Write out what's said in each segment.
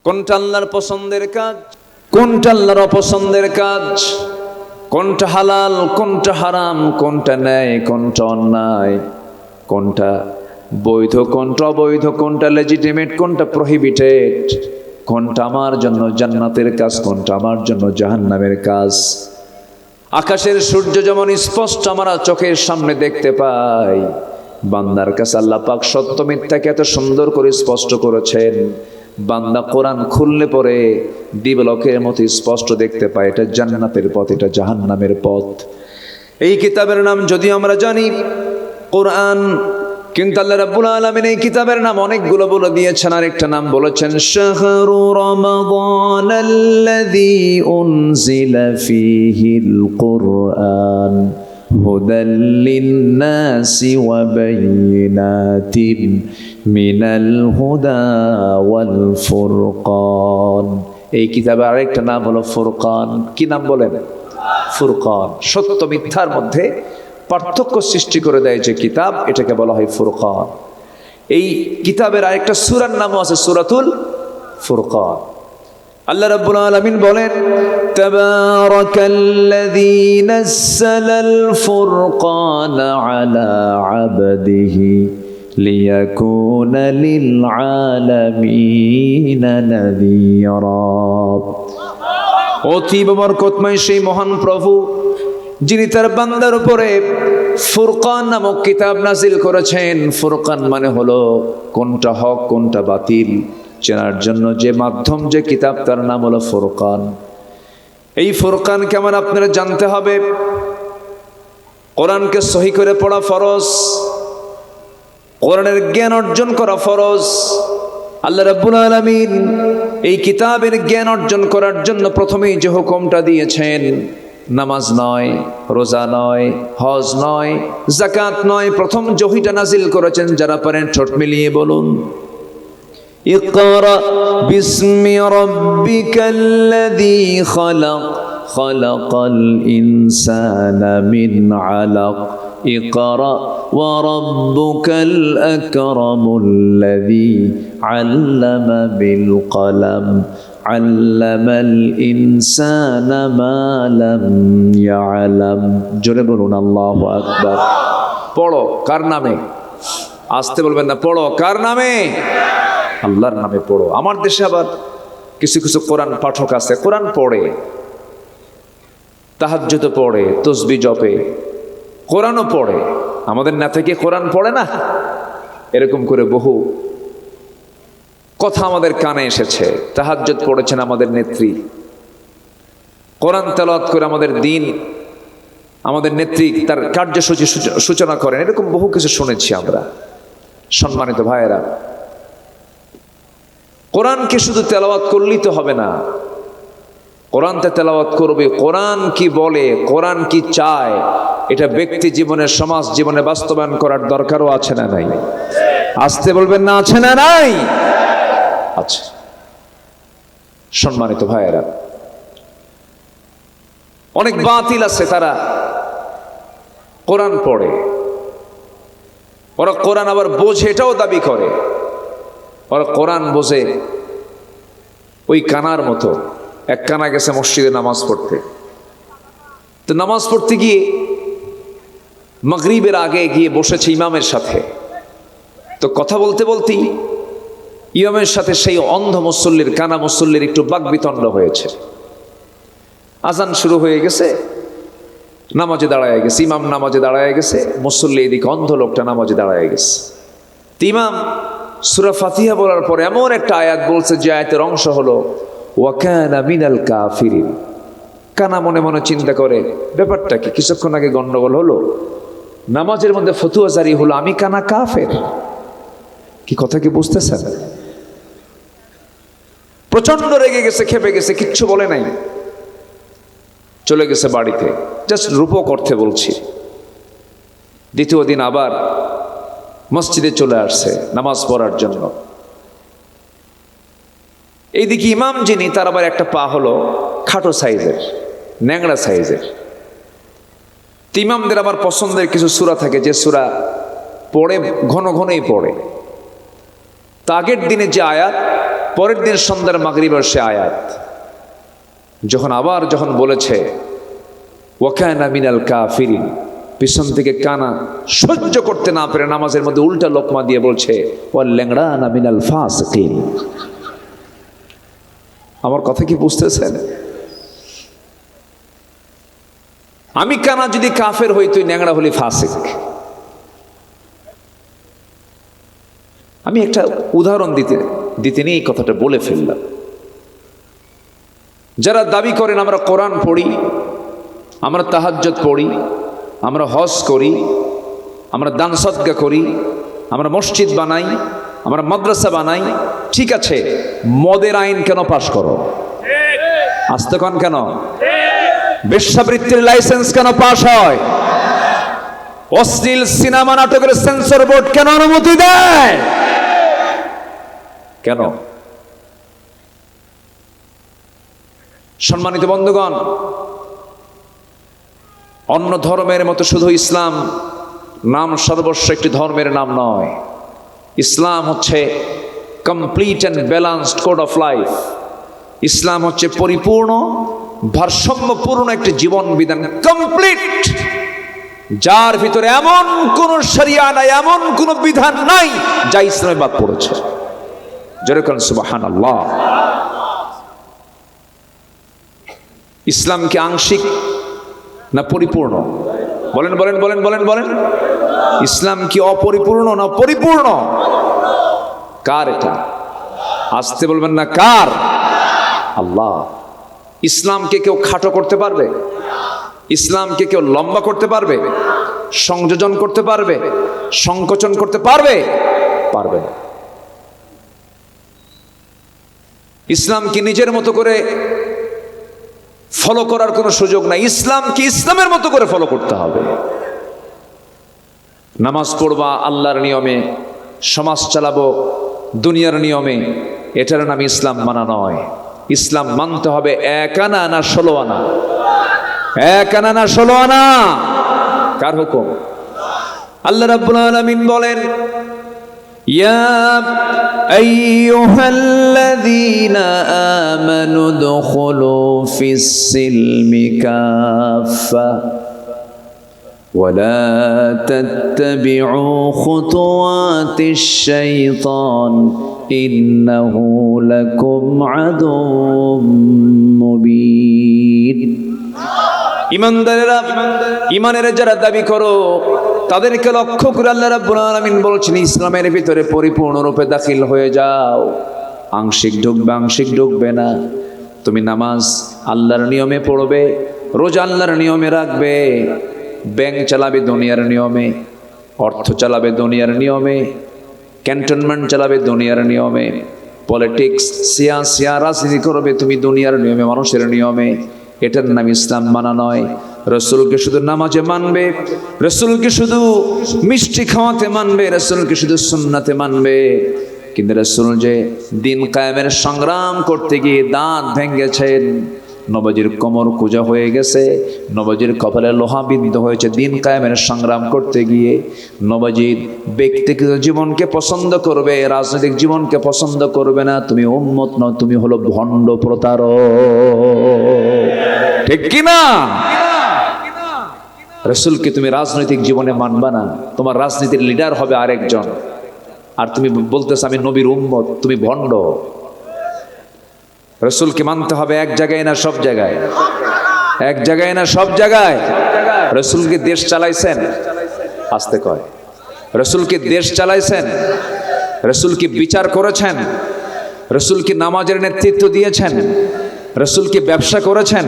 কোনটা আল্লাহর পছন্দের কাজ, কোনটা আল্লাহর অপছন্দের কাজ, কোনটা হালাল, কোনটা হারাম, কোনটা ন্যায়, কোনটা অন্যায়, কোনটা বৈধ, কোনটা অবৈধ, কোনটা লেজিটিমেট, কোনটা প্রহিবিটেড, কোনটা আমার জন্য জান্নাতের কাজ, কোনটা আমার জন্য জাহান্নামের কাজ। আকাশের সূর্য যেমন স্পষ্ট আমরা চোখের সামনে দেখতে পাই, বান্দার কাছে আল্লাহ পাক সত্য মিথ্যাকে এত সুন্দর করে স্পষ্ট করেছেন, বান্দা কোরআন খুললে পরে দিবলকের মতো স্পষ্ট দেখতে পায় এটা জান্নাতের পথ, এটা জাহান্নামের পথ। এই কিতাবের নাম যদিও আমরা জানি কোরআন, কিন্তু আল্লাহ রাব্বুল আলামিন এই কিতাবের নাম অনেকগুলো বলে দিয়েছেন। আর একটা নাম বলেছেন শাহরু রমাদানাল্লাযী উনজিলা ফীহিল কুরআন হুদাল লিন্নাসি ওয়া বায়িনাতিন মিনাল হুদা ওয়াল ফুরকান। এই কিতাবের আরেকটা নাম হলো ফুরকান। কি নাম বলেন? ফুরকান। সত্য মিথ্যার মধ্যে পার্থক্য সৃষ্টি করে দেয় যে কিতাব, এটাকে বলা হয় ফুরকান। এই কিতাবের আরেকটা সূরার নামও আছে সূরাতুল ফুরকান। আল্লাহ রাব্বুল আলামিন বলেন তাবারাকাল্লাযী নাযালাল ফুরকানা আলা আবদিহি লিয়াকুনা লিল আলামিনা নাযীরা। অতীব বরকতময় সেই মহান প্রভু যিনি তার বান্দার উপরে ফুরকান নামক কিতাব নাজিল করেছেন। ফুরকান মানে হলো কোনটা হক কোনটা বাতিল চেনার জন্য যে মাধ্যম, যে কিতাব, তার নাম হলো ফুরকান। এই ফুরকান কেমন আপনারা জানতে হবে। কোরআনকে সহি করে পড়া ফরজ, কোরআনের জ্ঞান অর্জন করা ফরজ। আল্লাহ রাব্বুল আলামিন এই কিতাবের জ্ঞান অর্জন করার জন্য প্রথমেই যে হুকুমটা দিয়েছেন, নামাজ নয়, রোজা নয়, হজ নয়, যাকাত নয়, প্রথম ওহীটা নাজিল করেছেন। যারা পারেন ঠোঁট মিলিয়ে বলুন ইকরা বিসমি রাব্বিকাল্লাযী খালাক খালাকাল ইনসানা মিন আলাক ইকরা ওয়া রাব্বুকাল আকরামুল্লাযী আল্লামা বিল কলম আল্লামাল ইনসানা মা লাম ইয়ালাম। জোরে বলুন আল্লাহু আকবার। পড়ো কার নামে? আসতে বলবেন না, পড়ো কার নামে? আল্লাহর নামে পড়ো। আমার দেশে আবার কিছু কিছু কোরআন পাঠক আছে, কোরআন পড়ে, তাহাজ্জুদ পড়ে, তাসবিহ জপে, কোরআনও পড়ে। আমাদের নেতা কি কোরআন পড়ে না? এরকম করে বহু কথা আমাদের কানে এসেছে। তাহাজ্জুদ পড়েছেন আমাদের নেত্রী, কোরআন তেলাওয়াত করে আমাদের দিন, আমাদের নেত্রী তার কার্যসূচি সূচনা করেন। এরকম বহু কিছু শুনেছি আমরা। সম্মানিত ভাইয়েরা, কোরআনকে শুধু তেলাওয়াত করলেই তো হবে না, কোরআনতে তেলাওয়াত করবে, কোরআন কি বলে, কোরআন কি চায়, এটা ব্যক্তি জীবনে, সমাজ জীবনে বাস্তবায়ন করার দরকারও আছে না নাই? আসতে বলবেন না, আছে না নাই? আচ্ছা, সম্মানিত ভাইয়েরা, অনেক বাতিল আছে, তারা কোরআন পড়ে, ওরা কোরআন আবার বোঝে, এটাও দাবি করে। ওরা কোরআন বোঝে ওই কানার মতো। এক কানা গেছে মসজিদে নামাজ পড়তে, তো নামাজ পড়তে গিয়ে মাগরিবের আগে গিয়ে বসেছে ইমামের সাথে। তো কথা বলতে বলতেই ইমামের সাথে সেই অন্ধ মুসল্লির, কানা মুসল্লির একটু বাকবিতণ্ড হয়েছে। আজান শুরু হয়ে গেছে, নামাজে দাঁড়ায় গেছে, ইমাম নামাজে দাঁড়ায় গেছে, মুসল্লি এদিকে অন্ধ লোকটা নামাজে দাঁড়ায় গেছে। ইমাম সূরা ফাতিহা বলার পরে এমন একটা আয়াত বলছে যে আয়াতের অংশ হলো ওয়া কানা মিনাল কাফিরিন। কানা মনে মনে চিন্তা করে, ব্যাপারটা কি, কিছুক্ষণ আগে গন্ডগোল হলো, নামাজের মধ্যে ফতুয়া জারি হলো, আমি কানা কাফের। কি কথা কি বুঝতেছেন? প্রচন্ড রেগে গেছে, খেপে গেছে, কিচ্ছু বলে নাই, চলে গেছে বাড়িতে। জাস্ট রূপক অর্থে বলছি। দ্বিতীয় দিন আবার মসজিদে চলে আসছে নামাজ পড়ার জন্য। এইদিকে ইমাম যিনি, তার আবার একটা পা হলো খাটো সাইজের, ন্যাংড়া সাইজের। ইমামদের আবার পছন্দের কিছু সূরা থাকে যে সূরা পড়ে ঘন ঘনই পড়ে। তা আগের দিনে যে আয়াত পরের দিন সন্ধ্যার মাগরিবের সে আয়াত যখন বলেছে ওয়াকানা মিনাল কাফিরিন, পিছন থেকে কানা সহ্য করতে না পেরে নামাজের মধ্যে উল্টা লোকমা দিয়ে বলছে ওয়াল ল্যাংড়ানা মিনাল ফাসিকিন। আমার কথা কি বুঝতেছেন? আমি কানা যদি কাফের হই, তুই ন্যাংড়া হলি ফাসিক। আমি একটা উদাহরণ দিতে নিয়ে এই কথাটা বলে ফেললাম। যারা দাবি করেন আমরা কোরআন পড়ি, আমরা তাহাজ্জুদ পড়ি, আমরা হজ করি, আমরা দান সদকা করি, আমরা মসজিদ বানাই, আমরা মাদ্রাসা বানাই, ঠিক আছে, মদের আইন কেন পাশ করো? আস্তে কন কেন? বেশ্যাবৃত্তির লাইসেন্স কেন পাশ হয়? অশ্লীল সিনেমা নাটকের সেন্সর বোর্ড কেন অনুমতি দেয়? কেন? সম্মানিত বন্ধুগণ, অন্য ধর্মের মতো শুধু ইসলাম নাম সর্বস্ব একটি ধর্মের নাম নয়। ইসলাম হচ্ছে complete and balanced code of life. ইসলাম হচ্ছে পরিপূর্ণ ভারসাম্যপূর্ণ একটি জীবন বিধান, কমপ্লিট, যার ভিতরে এমন কোন শরিয়া নাই, এমন কোন বিধান নাই যা ইসলামে বাদ পড়েছে। যেরকম সুবহানাল্লাহ। ইসলাম কি আংশিক না পরিপূর্ণ? বলেন বলেন বলেন বলেন বলেন। ইসলাম কি অপরিপূর্ণ না পরিপূর্ণ? কার এটা? আসতে বলবেন না কার? আল্লাহ। ইসলামকে কেউ খাটো করতে পারবে? ইসলামকে কেউ লম্বা করতে পারবে? সংযোজন করতে পারবে? সংকোচন করতে পারবে? পারবে না। ইসলামকে নিজের মতো করে ফলো করার কোনো সুযোগ নাই। ইসলামকে ইসলামের মতো করে ফলো করতে হবে। নামাজ পড়বা আল্লাহর নিয়মে, সমাজ চালাবো দুনিয়ার নিয়মে, এটার নাম ইসলাম মানা নয়। ইসলাম মানতে হবে 1 আনা না 16 আনা। 1 আনা না 16 আনা? কার হুকুম? আল্লাহ রাব্বুল আলামিন বলেন ইয়া আইয়ুহাল্লাযীনা আমানু দুখুলু ফিস-সিলমি কাফা ওয়ালা তাত্তাবিউ খুতুওয়াতিশ শাইতান ইন্নাহু লাকুম আদুউম মুবিন। ঈমানদারেরা, ঈমানের যারা দাবি করো তাদেরকে লক্ষ্য করে আল্লাহ রাব্বুল আলামিন বলছেন ইসলামের ভিতরে পরিপূর্ণরূপে দাখিল হয়ে যাও। আংশিক ঢুকবে, আংশিক ঢুকবে না। তুমি নামাজ আল্লাহর নিয়মে পড়বে, রোজা আল্লাহর নিয়মে রাখবে, ব্যাংক চালাবে দুনিয়ার নিয়মে, অর্থ চালাবে দুনিয়ার নিয়মে, ক্যান্টনমেন্ট চালাবে দুনিয়ার নিয়মে, পলিটিক্স সিয়াসা রাজনীতি করবে তুমি দুনিয়ার নিয়মে, মানুষের নিয়মে। এটার নাম ইসলাম মানা নয়। রসুলকে শুধু নামাজে মানবে, রসুলকে শুধু মিষ্টি খাওয়াতে মানবে, রসুলকে শুধু সুন্নাতে মানবে। কিন্তু রসুল যে দিন কায়েমের সংগ্রাম করতে গিয়ে দাঁত ভেঙেছেন, নবজির কোমর কুজা হয়ে গেছে, নবজির কপালে লোহা বিদ্ধ হয়েছে দিন কায়েমের সংগ্রাম করতে গিয়ে। নবজির ব্যক্তিগত জীবনকে পছন্দ করবে, রাজনৈতিক জীবনকে পছন্দ করবে না। তুমি উম্মত নও, তুমি হলো ভণ্ড প্রতারক। ঠিক কিনা? রসুলকে তুমি রাজনৈতিক জীবনে মানবা না, তোমার রাজনীতির লিডার হবে আরেকজন, আর তুমি বলতেছ আমি নবীর উম্মত, তুমি ভণ্ড। রসুলকে মানতে হবে এক জায়গায় না সব জায়গায়? এক জায়গায় না সব জায়গায়? রসুলকে দেশ চালাইছেন? আসতে কয়। রসুলকে দেশ চালাইছেন? রসুলকে বিচার করেছেন? রসুলকে নামাজের নেতৃত্ব দিয়েছেন? রসুলকে ব্যবসা করেছেন?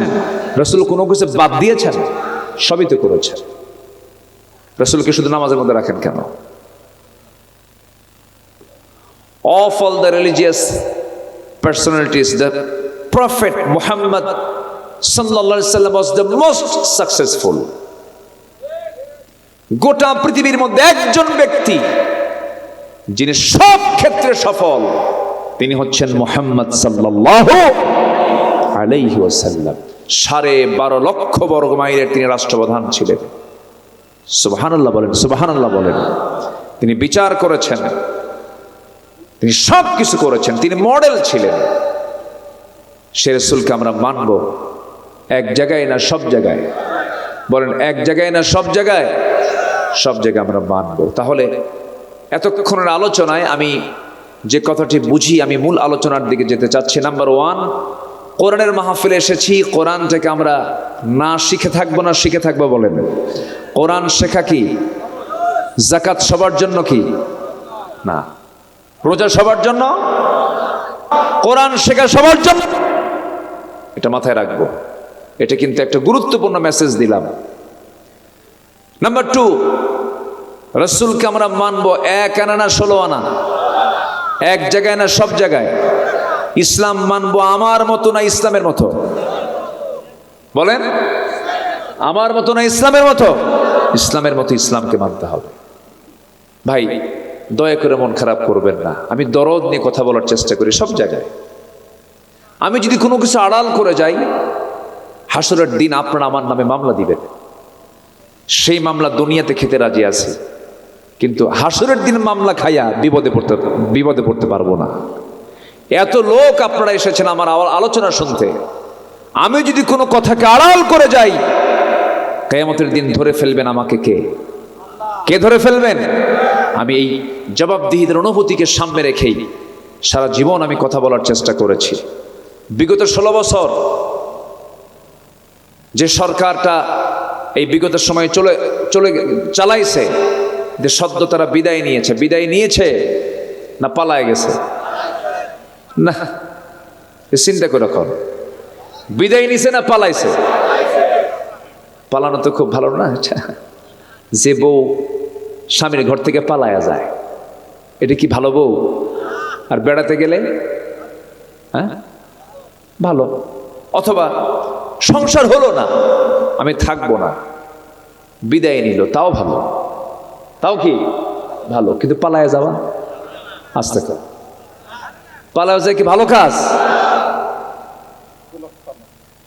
রসুল কোনো কিছু বাদ দিয়েছেন? সবই তো করেছেন। রসুলকে শুধু নামাজের মধ্যে রাখেন কেন? Of all the religious personalities, the Prophet Muhammad sallallahu alaihi wasallam was the most successful. গোটা পৃথিবীর মধ্যে একজন ব্যক্তি যিনি সব ক্ষেত্রে সফল, তিনি হচ্ছেন মুহাম্মদ সাল্লাল্লাহু আলাইহি ওয়াসাল্লাম। 12.5 লক্ষ বর্গ মাইলের তিনি রাষ্ট্রপ্রধান ছিলেন। সুবহানাল্লাহ বলেন, সুবহানাল্লাহ বলেন। তিনি বিচার করেছেন, তিনি সব কিছু করেছেন, তিনি মডেল ছিলেন। সে রাসূলকে আমরা মানব এক জায়গায় না সব জায়গায়? বলেন এক জায়গায় না সব জায়গায়? সব জায়গায় আমরা মানব। তাহলে এতক্ষণের আলোচনায় আমি যে কথাটি বুঝি, আমি মূল আলোচনার দিকে যেতে চাচ্ছি। নাম্বার 1, কোরআনের মাহফিলে এসেছি, কোরআন থেকে আমরা না শিখে থাকবো না শিখে থাকবো? বলেন। কোরআন শেখা কি? যাকাত সবার জন্য কি না? রোজা সবার জন্য? কোরআন শেখা সবার জন্য? এটা মাথায় রাখবো। এটা কিন্তু একটা গুরুত্বপূর্ণ মেসেজ দিলাম। নাম্বার 2, রাসূলকে আমরা মানবো এক আনা না 16 আনা? এক জায়গায় না সব জায়গায়? ইসলাম মানবো আমার মতো না ইসলামের মতো? বলেন, আমার মতো না ইসলামের মতো? ইসলামের মতো ইসলামকে মানতে হবে। ভাই দয়া করে মন খারাপ করবেন না, আমি দরদ নিয়ে কথা বলার চেষ্টা করি সব জায়গায়। আমি যদি কোনো কিছু আড়াল করে যাই, হাসরের দিন আপনারা আমার নামে মামলা দিবেন। সেই মামলা দুনিয়াতে খেতে রাজি আছি, কিন্তু হাসরের দিন মামলা খাইয়া বিপদে পড়তে পারবো না। এত লোক আপনারা এসেছেন আমার আলোচনা শুনতে, আমি যদি কোনো কথাকে আড়াল করে যাই, কিয়ামতের দিন ধরে ফেলবেন আমাকে কে? কে ধরে ফেলবেন? আমি এই জবাবদিহিতার অনুভূতিকে সামনে রেখেই সারা জীবন আমি কথা বলার চেষ্টা করেছি। বিগত 16 বছর যে সরকারটা এই বিগত সময় চালাইছে, যে সদ্য তারা বিদায় নিয়েছে না পালায় গেছে? না, চিন্তা করে রাখুন, বিদায় নিছে না পালাইছে? পালানো তো খুব ভালো না। যে বউ স্বামীর ঘর থেকে পালায়া যায়, এটা কি ভালো বউ? আর বেড়াতে গেলে হ্যাঁ ভালো। অথবা সংসার হলো না, আমি থাকবো না, বিদায় নিল, তাও ভালো, তাও কি ভালো। কিন্তু পালায়া যাওয়া, আস্তে করে পালায়া যায় কি ভালো কাজ?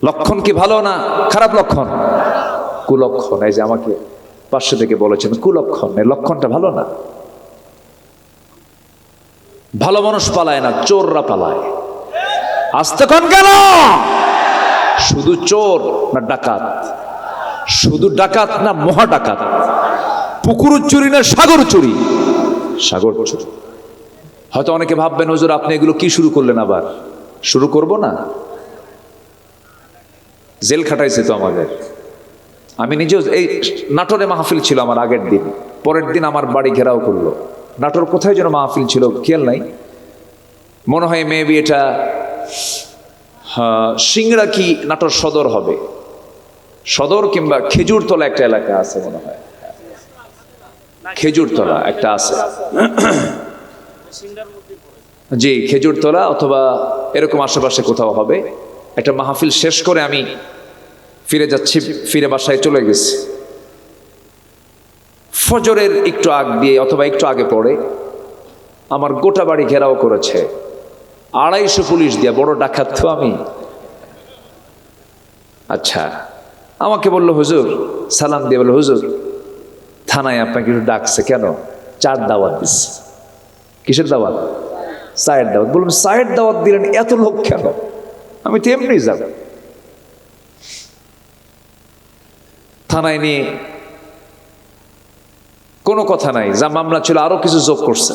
লক্ষণ কি ভালো না খারাপ লক্ষণ? কুলক্ষণ। এই যে আমাকে পার্শ্ব থেকে বলেছেন কুলক্ষণ, এই লক্ষণটা ভালো না। ভালো মানুষ পালায় না, চোররা পালায়। আস্তে কোন কেন? শুধু চোর না ডাকাত? শুধু ডাকাত না মহা ডাকাত? পুকুর চুরি না সাগর চুরি? সাগর চুরি। হয়তো অনেকে ভাববেন হুজুর আপনি এগুলো কি শুরু করলেন, আবার শুরু করব না? জেল খাটাইছে তো আমাদের। আমি নিজেও এই নাটোরে মাহফিল ছিল আমার আগের দিন, পরের দিন আমার বাড়ি ঘেরাও করলো। নাটোর কোথায় যেন মাহফিল ছিল খেয়াল নাই, মনে হয় মেবি এটা সিংড়া কি নাটোর সদর হবে, সদর কিংবা খেজুরতলা একটা এলাকা আছে মনে হয়, খেজুরতলা একটা আছে, জি খেজুরতলা অথবা এরকম আশেপাশে কোথাও হবে। একটা মাহফিল শেষ করে আমি ফিরে যাচ্ছি, ফিরে বাসায় চলে গেছি। ফজরের একটু আগ দিয়ে অথবা একটু আগে পড়ে আমার গোটা বাড়ি ঘেরাও করেছে 250 পুলিশ দিয়ে। বড় ডাকাত তো আমি। আচ্ছা, আমাকে বললো হুজুর, সালাম দিয়ে বললো হুজুর থানায় আপনাকে একটু ডাকছে। কেন? 4 দাওয়াত দিচ্ছে। কিসের দাওয়াত? চায়ের দাওয়াত। বললাম চায়ের দাওয়াত দিলেন, এত লোক কেন? আমি তো এমনি যাব। থানায় নিয়ে কোনো কথা নাই, যা মামলা ছিল আরো কিছু যোগ করছে।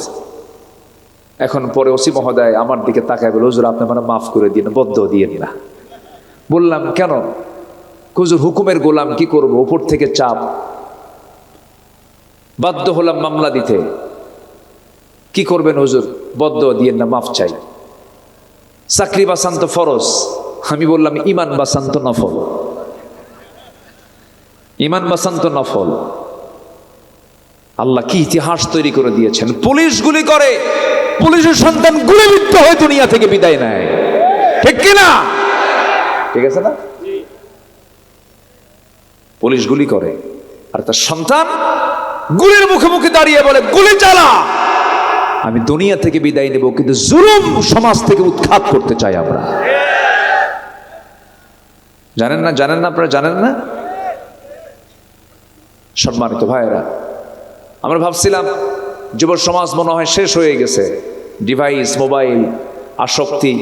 এখন পরে ওসি মহোদয় আমার দিকে তাকায় বলে হুজুর আপনি মানে মাফ করে দিন, বদ্ধ দিয়েন না। বললাম কেন? হুজুর হুকুমের গোলাম, কি করব, উপর থেকে চাপ, বাধ্য হলাম মামলা দিতে। কি করবেন হুজুর? বদ্ধ দিয়েন না, মাফ চাই। চাকরি বাঁচান তো ফরজ। আমি বললাম ইমান বাঁচান তো নফল। ইমান বাঁচান তো নফল। আল্লাহ কি ইতিহাস তৈরি করে দিয়েছেন। পুলিশ গুলি করে, পুলিশের সন্তান গুলিবিদ্ধ হয়ে দুনিয়া থেকে বিদায় নেয়, ঠিক কিনা? ঠিক আছে না? পুলিশ গুলি করে আর তার সন্তান গুলির মুখে মুখে দাঁড়িয়ে বলে গুলি চালা, আমি দুনিয়া থেকে বিদায় নেব, কিন্তু জুলুম সমাজ থেকে উৎখাত করতে চাই আমরা। জানেন না? জানেন না? আপনারা জানেন না? সম্মানিত ভাইয়েরা, আমরা ভাবছিলাম যুব সমাজ মনে হয় শেষ হয়ে গেছে, ডিভাইস, মোবাইল, আসক্তি,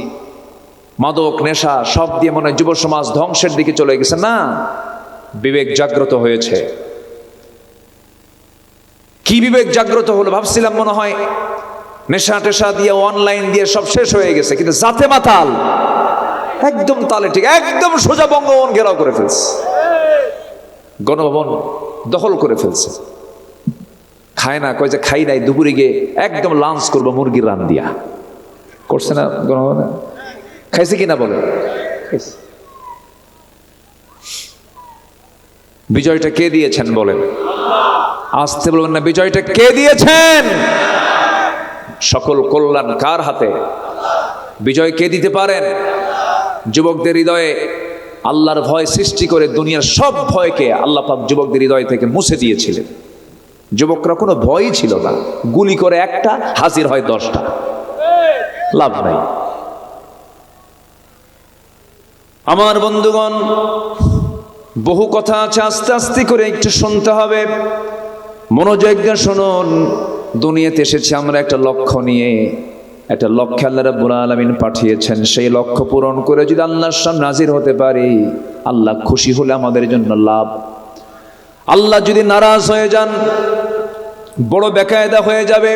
মাদক, নেশা সব দিয়ে মনে হয় যুব সমাজ ধ্বংসের দিকে চলে গেছে। না, বিবেক জাগ্রত হয়েছে। কি বিবেক জাগ্রত হলো? ভাবছিলাম মনে হয় নেশা টেশা দিয়ে, অনলাইন দিয়ে সব শেষ হয়ে গেছে, কিন্তু জাতে মাতাল, একদম তালে ঠিক, একদম সোজা বঙ্গভবন ঘেরাও করে ফেলছে, গণভবন দখল করে ফেলছে। খায় না, কয় যে খাই নাই, দুপুরে গিয়ে একদম লাঞ্চ করবো মুরগির রান দিয়া। করছে না গণভবনে? খাইছে কিনা বলে? বিজয়টা কে দিয়েছেন বলেন? আসতে বলবেন না, বিজয়টা কে দিয়েছেন? সকল কল্যাণ কার হাতে? বিজয় কে দিতে পারেন? যুবকদের হৃদয়ে আল্লাহর ভয় সৃষ্টি করে দুনিয়ার সব ভয়কে আল্লাহ পাক যুবকদের হৃদয় থেকে মুছে দিয়েছিলেন। যুবকরা কোনো ভয়ই ছিল না, গুলি করে একটা হাজির হয় 10টা, লাভ নাই। আমার বন্ধুগণ, বহু কথা আছে, আস্তে আস্তে করে একটু শুনতে হবে, মনোযোগ দিয়ে শুনুন। দুনিয়াতে এসেছি আমরা একটা লক্ষ্য নিয়ে, একটা লক্ষ্যে আল্লাহ রাব্বুল আলামিন পাঠিয়েছেন। সেই লক্ষ্য পূরণ করে যদি আল্লাহর সামনে হাজির হতে পারি, আল্লাহ খুশি হলে আমাদের জন্য লাভ। আল্লাহ যদি নারাজ হয়ে যান, বড় বেকায়দা হয়ে যাবে।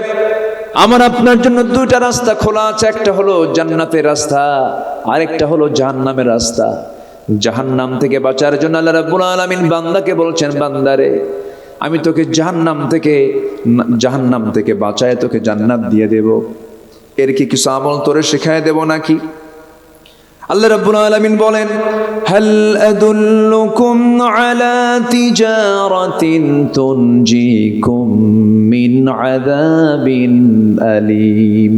আমার আপনার জন্য দুইটা রাস্তা খোলা আছে, একটা হলো জান্নাতের রাস্তা, আরেকটা হলো জাহান্নামের রাস্তা। জাহান্নাম থেকে বাঁচার জন্য আল্লাহ রাব্বুল আলামিন বান্দাকে বলছেন, বান্দারে আমি তোকে জাহান্নাম থেকে বাঁচায় তোকে জান্নাত দিয়ে দেব। এর কি কিছু আমল তোরে শেখায় দেব নাকি? আল্লাহ রাব্বুল আলামিন বলেন, হাল আদুল্লুকুম আলা তিজারাতিন তুনজিকুম মিন আযাবিন আলীম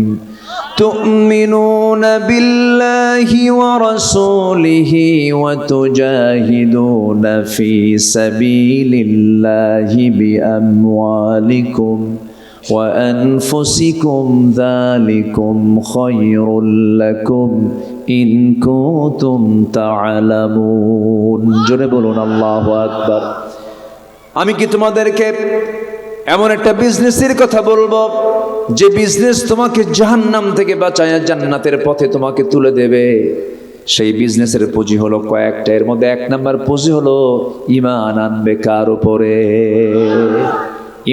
তুমিনুনা বিল্লাহি ওয়া রাসূলিহি ওয়া তুজাহিদুনা ফি সাবিলিল্লাহি বিআমওয়ালিকুম ওয়া আনফুসিকুম যালিকুম খায়রুল লাকুম ইন কুনতুম তা'লামুন। জোরে বলুন আল্লাহু আকবার। আমি কি তোমাদেরকে এমন একটা বিজনেসের কথা বলবো যে বিজনেস তোমাকে জাহান্নাম থেকে বাঁচায় জান্নাতের পথে তোমাকে তুলে দেবে? সেই বিজনেসের পুঁজি হলো কয়েকটা। এর মধ্যে 1 নাম্বার পুঁজি হলো ঈমান আনবে কার উপরে?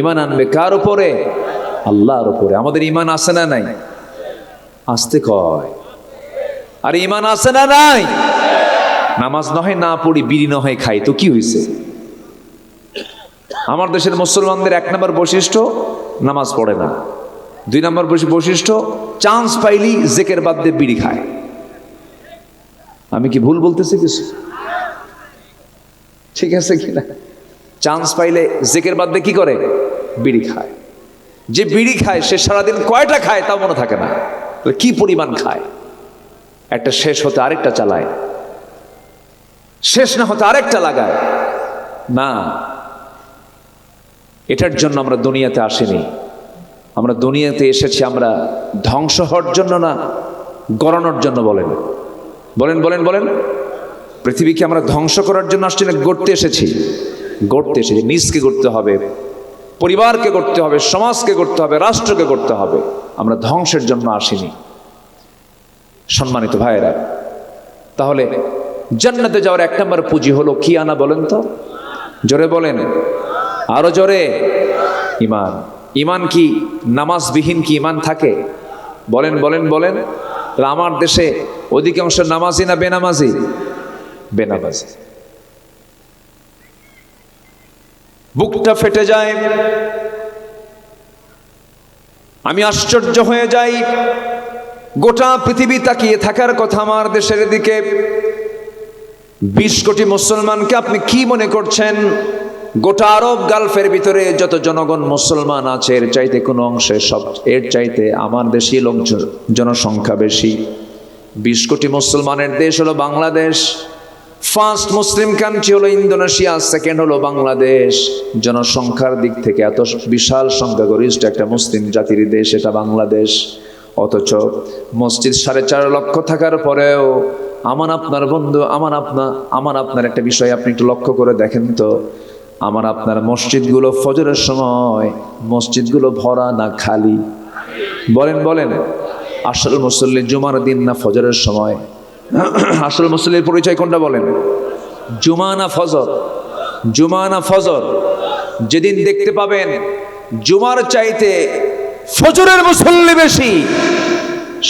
ঈমান আনবে কার উপরে? আল্লাহর উপরে। আমাদের ঈমান আছে না নাই? আসতে কয়, আর ঈমান আছে না নাই? নামাজ নয় না পড়ি, বিড়ি নয় খাই, তো কি হয়েছে? আমার দেশের মুসলমানদের 1 নম্বর বৈশিষ্ট্য নামাজ পড়ে না, 2 নম্বর বৈশিষ্ট্য চান্স পাইলি জেকের বাদ দিয়ে বিড়ি খায়। আমি কি ভুল বলতেছি কিছু? ঠিক আছে কিনা? চান্স পাইলে জেকের বাদ দিয়ে কি করে? বিড়ি খায়। যে বিড়ি খায় সে সারাদিন কয়টা খায় তাও মনে থাকে না, কি পরিমাণ খায়। একটা শেষ হতে আরেকটা চালায়, শেষ না হতে আরেকটা লাগায়। না, এটার জন্য আমরা দুনিয়াতে আসিনি। আমরা দুনিয়াতে এসেছি আমরা ধ্বংস হওয়ার জন্য না, গড়ানোর জন্য। বলেন বলেন বলেন বলেন। পৃথিবীকে আমরা ধ্বংস করার জন্য আসছি না, গড়তে এসেছি। গড়তে এসেছি, নিজকে গড়তে হবে, পরিবারকে গড়তে হবে, সমাজকে গড়তে হবে, রাষ্ট্রকে গড়তে হবে। আমরা ধ্বংসের জন্য আসিনি। সম্মানিত ভাইয়েরা, তাহলে জান্নাতে যাওয়ার 1 নম্বর পুঁজি হলো কি আনা বলেন তো? জোরে বলেন, আরো জোরে। ঈমান। ঈমান কি নামাজবিহীন কি ঈমান থাকে? বলেন বলেন বলেন। আমার দেশে অধিকাংশ নামাজি না বেনামাজি? বেনামাজি। বুকটা ফেটে যায়, আমি আশ্চর্য হয়ে যাই। গোটা পৃথিবী তাকিয়ে থাকার কথা আমার দেশের দিকে। 20 কোটি মুসলমানকে আপনি কি মনে করছেন? গোটা আরব গালফের ভিতরে যত জনগণ মুসলমান আছে এর চাইতে কোনো অংশে এর চাইতে আমার দেশি লোক জনসংখ্যা বেশি। 20 কোটি মুসলমানের দেশ হলো বাংলাদেশ। ফার্স্ট মুসলিম কান্ট্রি হলো ইন্দোনেশিয়া, সেকেন্ড হলো বাংলাদেশ। জনসংখ্যার দিক থেকে এত বিশাল সংখ্যাগরিষ্ঠ একটা মুসলিম জাতির দেশ এটা বাংলাদেশ। অথচ মসজিদ 4.5 লক্ষ থাকার পরেও আমার আপনার বন্ধু, আমার আপনার একটা বিষয় আপনি একটু লক্ষ্য করে দেখেন তো, আমার আপনার মসজিদগুলো ফজরের সময় মসজিদগুলো ভরা না খালি? বলেন বলেন। আসল মুসল্লি জুমার দিন না ফজরের সময়? আসল মুসল্লির পরিচয় কোনটা বলেন? জুমা না ফজর? জুমা না ফজর? যেদিন দেখতে পাবেন জুমার চাইতে ফজরের মুসল্লি বেশি,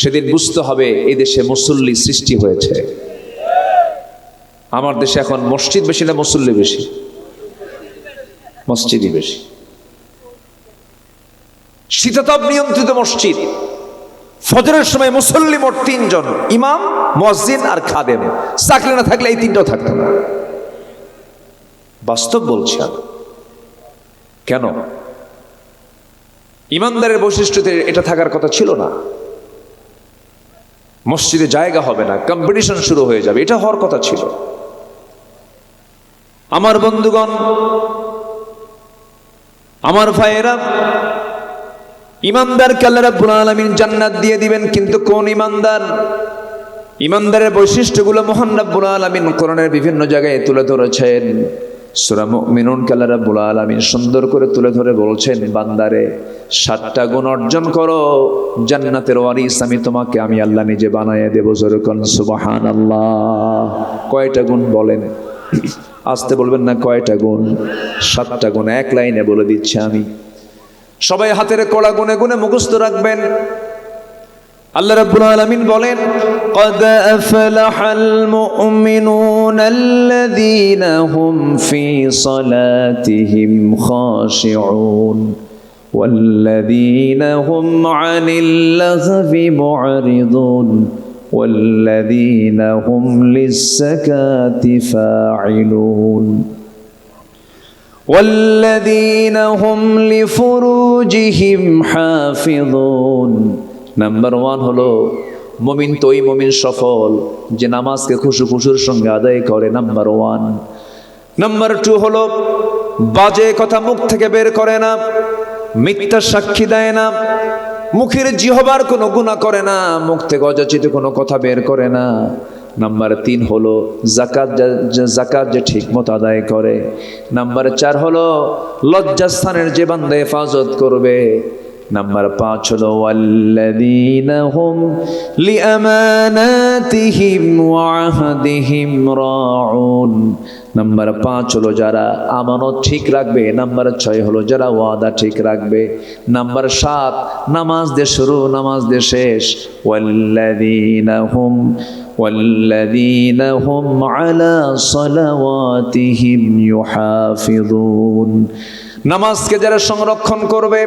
সেদিন বুঝতে হবে এই দেশে মুসল্লি সৃষ্টি হয়েছে। আমার দেশে এখন মসজিদ বেশি না মুসল্লি বেশি? মসজিদই বেশি। শীতাতপ নিয়ন্ত্রিত মসজিদ, ফজরের সময় মুসল্লি মোট 3 জন, ইমাম, মুয়াজ্জিন আর খাদেম। চাকরি না থাকলে এই 3টাও থাকতো না। বাস্তব বলছি আমি। কেন? ইমানদারের বৈশিষ্ট্যতে এটা থাকার কথা ছিল না। মসজিদে জায়গা হবে না, কম্পিটিশন শুরু হয়ে যাবে, এটা হওয়ার কথা ছিল। আমার বন্ধুগণ, আমার ভাইয়েরা, ইমানদারকে আল্লাহ রাব্বুল আলামিন জান্নাত দিয়ে দিবেন, কিন্তু কোন ইমানদার? ইমানদারের বৈশিষ্ট্যগুলো মহান রাব্বুল আলামিন কোরআনের বিভিন্ন জায়গায় তুলে ধরেছেন। সূরা মুমিনুনকে আল্লাহ রাব্বুল আলামিন সুন্দর করে তুলে ধরে বলছেন, বান্দারে 7টা গুণ অর্জন করো, জান্নাতের ওয়ারিস আমি আল্লাহ নিজে বানায় দেব। জোরে কোন সুবহানাল্লাহ। কয়টা গুণ বলেন? আসতে বলবেন না, কয়টা গুণ? 7টা গুণ। এক লাইনে বলে দিচ্ছি আমি, সবাই হাতের কড়া গুনে গুনে মুখস্থ রাখবেন। আল্লাহ রাব্বুল আলামিন বলেন, قد أفلح المؤمنون الذين هم في صلاتهم خاشعون والذين هم عن اللغو معرضون والذين هم للزكاة فاعلون والذين هم لفروجهم حافظون। নাম্বার 1 হলো মুমিন। তো ওই মুমিন সফল যে নামাজকে খুশুর সঙ্গে আদায় করে, নাম্বার 1। নাম্বার 2 হলো বাজে কথা মুখ থেকে বের করে না, মিথ্যা সাক্ষী দেয় না, মুখের জিহবার কোনো গুনাহ করে না, মুখ থেকে অযাচিত কোনো কথা বের করে না। নাম্বার 3 হলো যাকাত যে ঠিক মতো আদায় করে। নাম্বার 4 হলো লজ্জাস্থানের যে বান্দা হেফাজত করবে। নাম্বার 5 হলো ওয়াল্লাযীনা হুম লিআমানাতিহিম ওয়া আহদিহিম রাউন। নাম্বার 5 হলো যারা আমানত ঠিক রাখবে। নাম্বার 6 হলো যারা ওয়াদা ঠিক রাখবে। নাম্বার 7 নামাজ দিয়ে শুরু, নামাজ দিয়ে শেষ। ওয়াল্লাযীনা হুম আলা সালাওয়াতিহিম ইউহাফিযুন। নামাজকে যারা সংরক্ষণ করবে,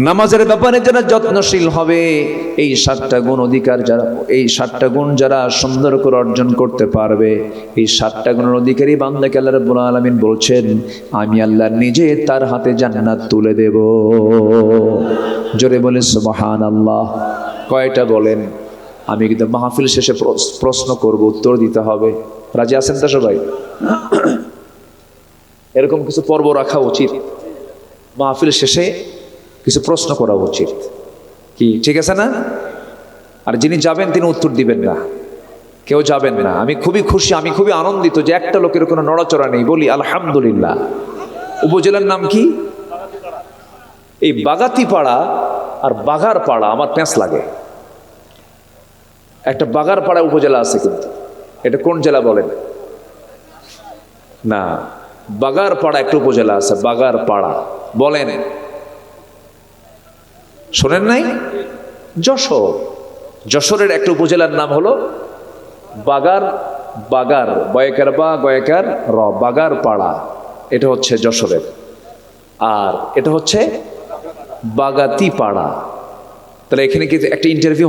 নামাজের ব্যাপারে যারা যত্নশীল হবে, এই 7টা গুণ অধিকার যারা, এই 7টা গুণ যারা সুন্দর করে অর্জন করতে পারবে, এই 7টা গুণের অধিকারী বান্দাকে আল্লাহ রাব্বুল আলামিন বলছেন, আমি আল্লাহ নিজে তার হাতে জান্নাত তুলে দেব। জোরে বলে সুবহানাল্লাহ। কয়টা বলেন? আমি কিন্তু মাহফিল শেষে প্রশ্ন করব, উত্তর দিতে হবে। রাজি আছেন তো সবাই? এরকম কিছু পর্ব রাখা উচিত, মাহফিল শেষে কিছু প্রশ্ন করা উচিত। কি ঠিক আছে না? আর যিনি যাবেন তিনি উত্তর দিবেন না, কেউ যাবেন না। আমি খুবই খুশি, আমি খুবই আনন্দিত যে একটা লোকের কোনো নড়াচড়া নেই। বলি আলহামদুলিল্লাহ। উপজেলার নাম কি? এই বাগাতিপাড়া আর বাগারপাড়া আমার প্যাঁচ লাগে। একটা বাগারপাড়া উপজেলা আছে, কিন্তু এটা কোন জেলা বলেন? না, বাগারপাড়া একটা উপজেলা আছে, বাগারপাড়া। বলেন, শোনেন নাই? যশোর। যশোরের একটা উপজেলার নাম হলো বাগার বয়কার বা গয়কার র, বাগারপাড়া। এটা হচ্ছে যশোরের। আর এটা হচ্ছে বাগাতিপাড়া। তাহলে এখানে কি একটা ইন্টারভিউ